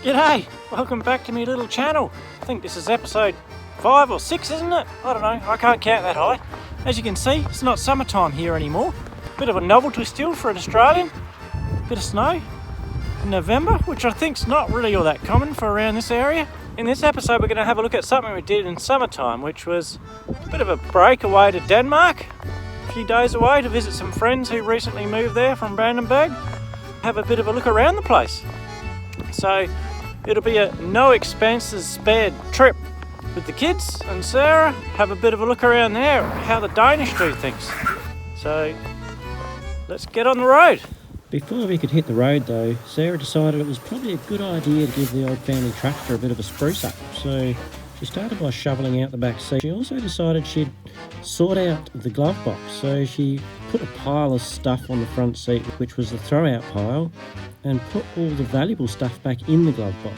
G'day, welcome back to my little channel. I think this is episode 5 or 6, isn't it? I don't know, I can't count that high. As you can see, it's not summertime here anymore. Bit of a novelty still for an Australian. Bit of snow in November, which I think's not really all that common for around this area. In this episode we're going to have a look at something we did in summertime, which was a bit of a break away to Denmark. A few days away to visit some friends who recently moved there from Brandenburg. Have a bit of a look around the place. So it'll be a no expenses spared trip with the kids and Sarah. Have a bit of a look around there, how the Danish do things. So let's get on the road. Before we could hit the road though, Sarah decided it was probably a good idea to give the old family tractor a bit of a spruce up. So she started by shoveling out the back seat. She also decided she'd sort out the glove box. So she put a pile of stuff on the front seat, which was the throw out pile, and put all the valuable stuff back in the glove box.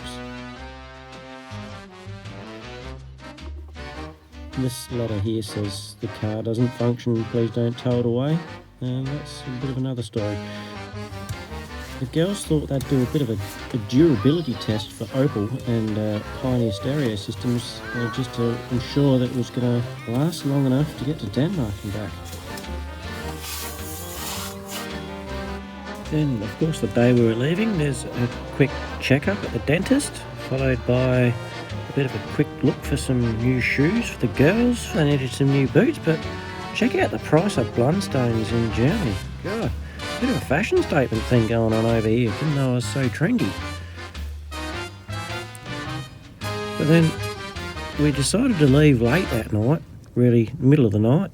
This letter here says the car doesn't function, please don't tow it away, and that's a bit of another story. The girls thought they'd do a bit of a durability test for Opel and Pioneer stereo systems just to ensure that it was going to last long enough to get to Denmark and back. Then, of course, the day we were leaving, there's a quick checkup at the dentist, followed by a bit of a quick look for some new shoes for the girls. They needed some new boots, but check out the price of Blundstones in Germany. God. Bit of a fashion statement thing going on over here. Didn't know I was so trendy. But then we decided to leave late that night, really middle of the night,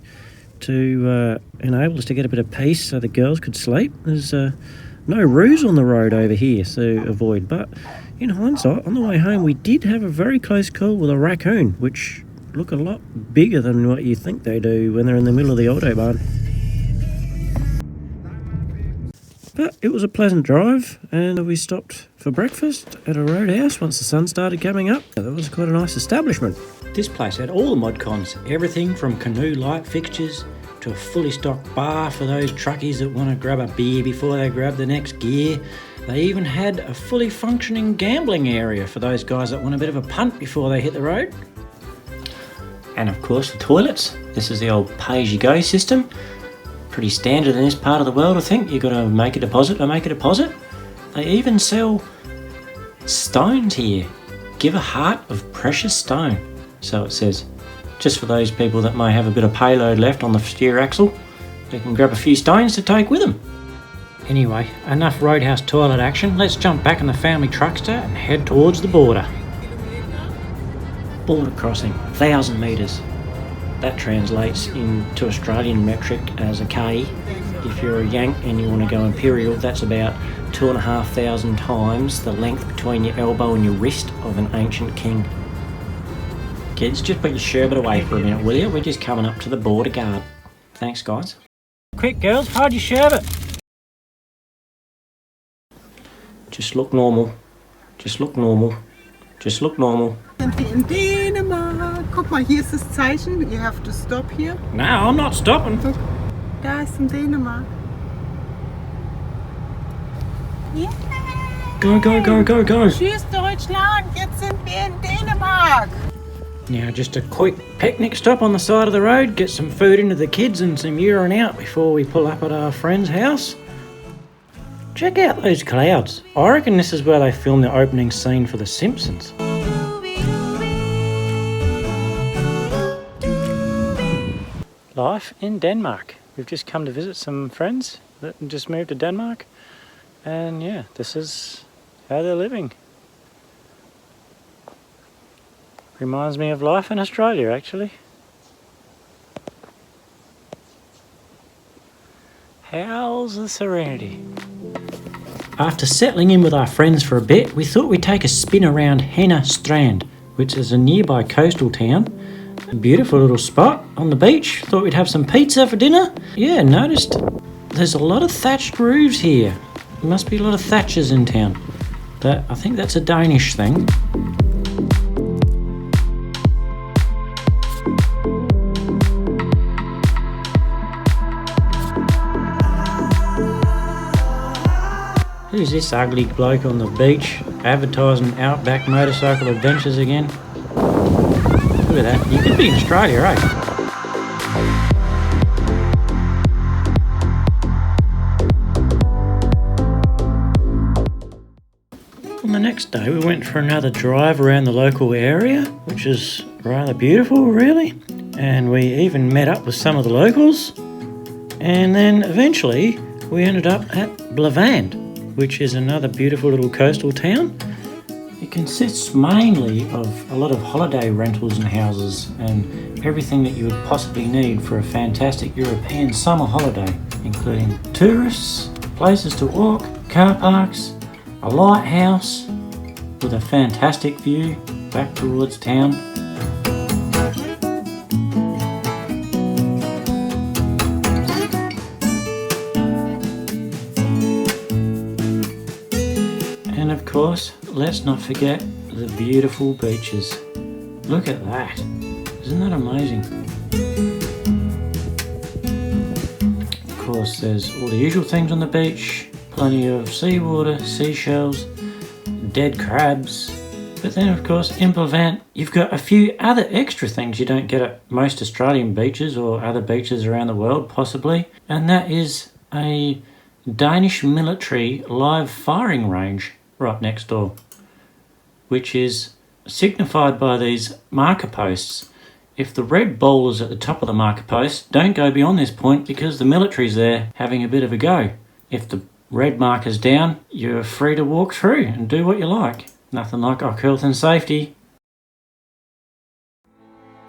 to enable us to get a bit of peace so the girls could sleep. There's no roos on the road over here to avoid, but in hindsight, on the way home we did have a very close call with a raccoon, which look a lot bigger than what you think they do when they're in the middle of the autobahn. But it was a pleasant drive, and we stopped for breakfast at a Roadhouse once the sun started coming up. That was quite a nice establishment. This place had all the mod cons, everything from canoe light fixtures to a fully stocked bar for those truckies that want to grab a beer before they grab the next gear. They even had a fully functioning gambling area for those guys that want a bit of a punt before they hit the road. And of course the toilets. This is the old pay-as-you-go system. Pretty standard in this part of the world, I think. You've got to make a deposit or make a deposit. They even sell stones here. Give a heart of precious stone. So it says, just for those people that may have a bit of payload left on the steer axle, they can grab a few stones to take with them. Anyway, enough Roadhouse toilet action. Let's jump back in the family truckster and head towards the border. Border crossing, 1,000 metres. That translates into Australian metric as a K. If you're a Yank and you want to go imperial, that's about 2,500 times the length between your elbow and your wrist of an ancient king. Kids, just put your sherbet away for a minute, will you? We're just coming up to the border guard. Thanks, guys. Quick, girls, hold your sherbet. Just look normal. Just look normal. Just look normal. Sind wir in Dänemark? Guck mal, hier ist das Zeichen. You have to stop here. No, I'm not stopping. Da ist in Dänemark. Yeah. Go, go, go, go, go. Tschüss Deutschland, jetzt sind wir in Dänemark. Now just a quick picnic stop on the side of the road, get some food into the kids and some urine out before we pull up at our friend's house. Check out those clouds. I reckon this is where they filmed the opening scene for The Simpsons. Life in Denmark. We've just come to visit some friends that just moved to Denmark, and yeah, this is how they're living. Reminds me of life in Australia, actually. How's the serenity? After settling in with our friends for a bit, we thought we'd take a spin around Henna Strand, which is a nearby coastal town. A beautiful little spot on the beach. Thought we'd have some pizza for dinner. Yeah, noticed there's a lot of thatched roofs here. There must be a lot of thatchers in town. I think that's a Danish thing. Who's this ugly bloke on the beach advertising outback motorcycle adventures again. Look at that. You could be in Australia, eh? On the next day we went for another drive around the local area, which is rather beautiful really, and we even met up with some of the locals, and then eventually we ended up at Blavand, which is another beautiful little coastal town. It consists mainly of a lot of holiday rentals and houses and everything that you would possibly need for a fantastic European summer holiday, including tourists, places to walk, car parks, a lighthouse with a fantastic view back towards town. And of course, let's not forget the beautiful beaches. Look at that. Isn't that amazing? Of course, there's all the usual things on the beach. Plenty of seawater, seashells, dead crabs. But then of course in Blavand you've got a few other extra things you don't get at most Australian beaches or other beaches around the world possibly. And that is a Danish military live firing range right next door, which is signified by these marker posts. If the red bowlers at the top of the marker post don't go beyond this point because the military's there having a bit of a go. If the red marker's down, you're free to walk through and do what you like. Nothing like our health and safety.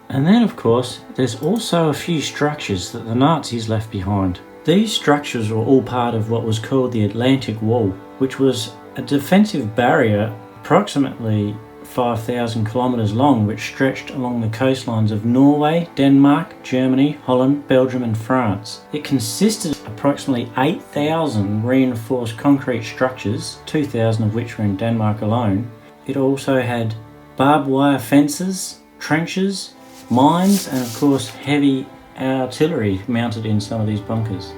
And then of course, there's also a few structures that the Nazis left behind. These structures were all part of what was called the Atlantic Wall, which was a defensive barrier approximately 5,000 kilometres long, which stretched along the coastlines of Norway, Denmark, Germany, Holland, Belgium and France. It consisted of approximately 8,000 reinforced concrete structures, 2,000 of which were in Denmark alone. It also had barbed wire fences, trenches, mines and of course heavy artillery mounted in some of these bunkers.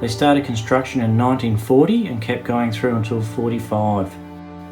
They started construction in 1940 and kept going through until 45.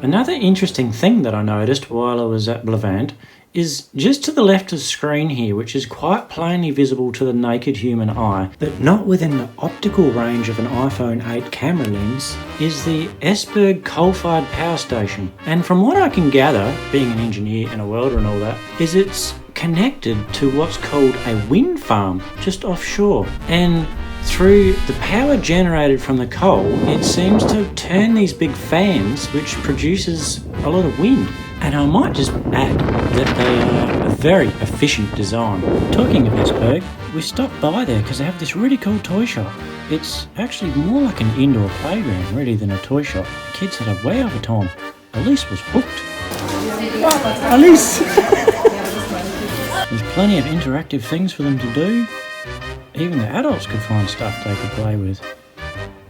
Another interesting thing that I noticed while I was at Blavand is just to the left of the screen here, which is quite plainly visible to the naked human eye, but not within the optical range of an iPhone 8 camera lens, is the Esbjerg coal-fired power station. And from what I can gather, being an engineer and a welder and all that, is it's connected to what's called a wind farm just offshore. And through the power generated from the coal, it seems to turn these big fans, which produces a lot of wind. And I might just add that they are a very efficient design. Talking of Esbjerg, we stopped by there because they have this really cool toy shop. It's actually more like an indoor playground really than a toy shop. The kids had a way of a time. Elise was hooked. Alice! There's plenty of interactive things for them to do. Even the adults could find stuff they could play with.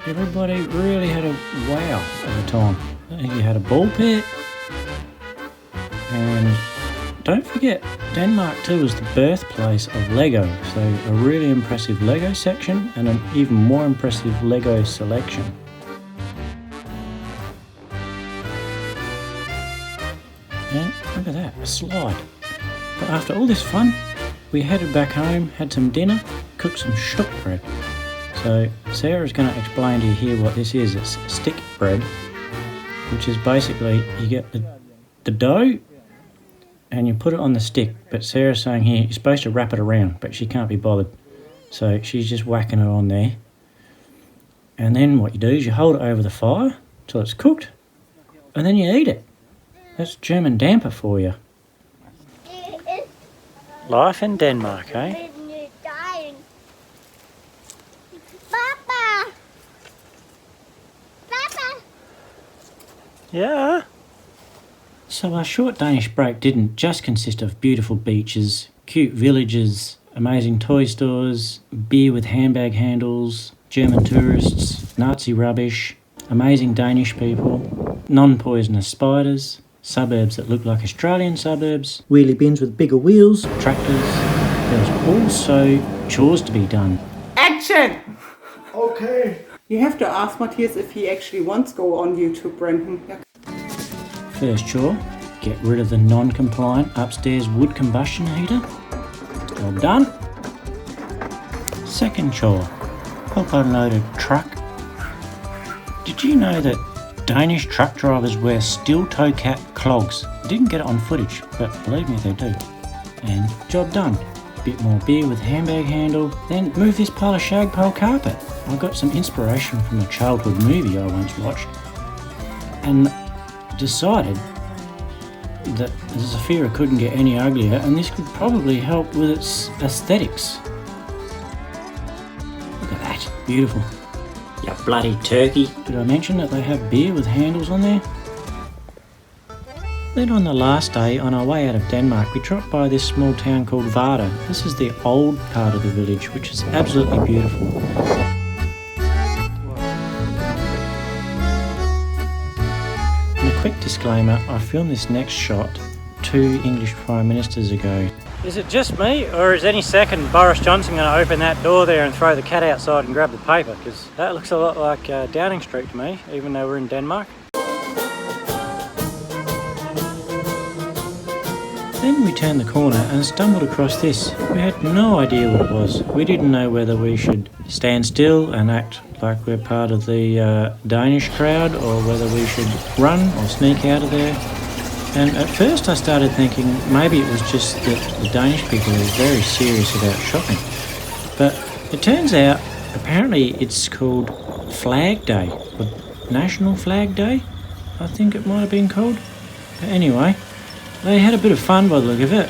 Everybody really had a wow of a time. You had a ball pit. And don't forget, Denmark too is the birthplace of Lego. So a really impressive Lego section and an even more impressive Lego selection. And look at that, a slide. But after all this fun, we headed back home, had some dinner, cooked some stick bread. So Sarah's going to explain to you here what this is. It's stick bread, which is basically you get the dough and you put it on the stick. But Sarah's saying here you're supposed to wrap it around, but she can't be bothered. So she's just whacking it on there. And then what you do is you hold it over the fire till it's cooked, and then you eat it. That's German damper for you. Life in Denmark, eh? Papa! Papa! Yeah? So our short Danish break didn't just consist of beautiful beaches, cute villages, amazing toy stores, beer with handbag handles, German tourists, Nazi rubbish, amazing Danish people, non-poisonous spiders, suburbs that look like Australian suburbs, wheelie bins with bigger wheels, tractors. There was also chores to be done. Action! Okay. You have to ask Matthias if he actually wants to go on YouTube, Brendan. First chore, get rid of the non-compliant upstairs wood combustion heater. Job done. Second chore, help unload a truck. Did you know that Danish truck drivers wear steel-toe cap clogs? Didn't get it on footage, but believe me, they do. And job done. Bit more beer with handbag handle, then move this pile of shagpole carpet. I got some inspiration from a childhood movie I once watched, and decided that the Zafira couldn't get any uglier, and this could probably help with its aesthetics. Look at that, beautiful. You bloody turkey. Did I mention that they have beer with handles on there? Then on the last day, on our way out of Denmark, we dropped by this small town called Vada. This is the old part of the village, which is absolutely beautiful. And a quick disclaimer, I filmed this next shot 2 English Prime Ministers ago. Is it just me, or is any second Boris Johnson going to open that door there and throw the cat outside and grab the paper? Because that looks a lot like Downing Street to me, even though we're in Denmark. Then we turned the corner and stumbled across this. We had no idea what it was. We didn't know whether we should stand still and act like we're part of the Danish crowd, or whether we should run or sneak out of there. And at first I started thinking maybe it was just that the Danish people are very serious about shopping. But it turns out apparently it's called Flag Day, or National Flag Day, I think it might have been called. But anyway, they had a bit of fun by the look of it.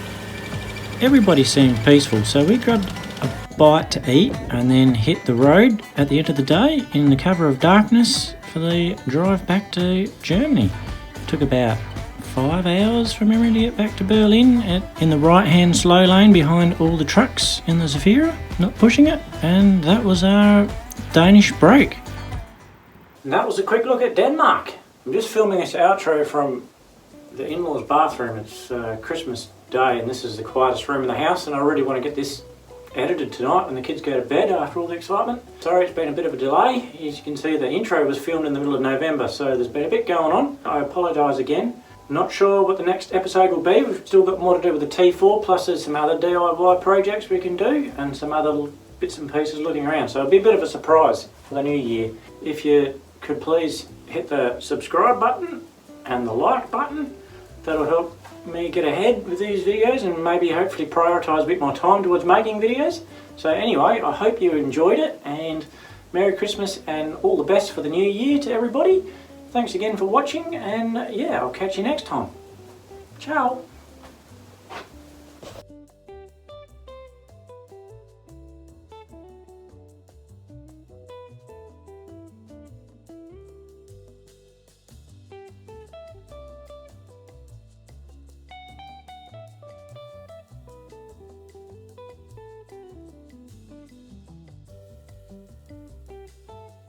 Everybody seemed peaceful, so we grabbed a bite to eat and then hit the road at the end of the day in the cover of darkness for the drive back to Germany. It took about 5 hours from memory to get back to Berlin in the right-hand slow lane behind all the trucks in the Zafira, not pushing it, and that was our Danish break. And that was a quick look at Denmark. I'm just filming this outro from the in-laws bathroom. It's Christmas Day and this is the quietest room in the house, and I really want to get this edited tonight when the kids go to bed after all the excitement. Sorry it's been a bit of a delay. As you can see, the intro was filmed in the middle of November, so there's been a bit going on. I apologise again. Not sure what the next episode will be. We've still got more to do with the T4, plus there's some other DIY projects we can do and some other bits and pieces looking around, so it'll be a bit of a surprise for the new year. If you could please hit the subscribe button and the like button, that'll help me get ahead with these videos and maybe hopefully prioritise a bit more time towards making videos. So anyway, I hope you enjoyed it, and Merry Christmas and all the best for the new year to everybody. Thanks again for watching, and yeah, I'll catch you next time. Ciao!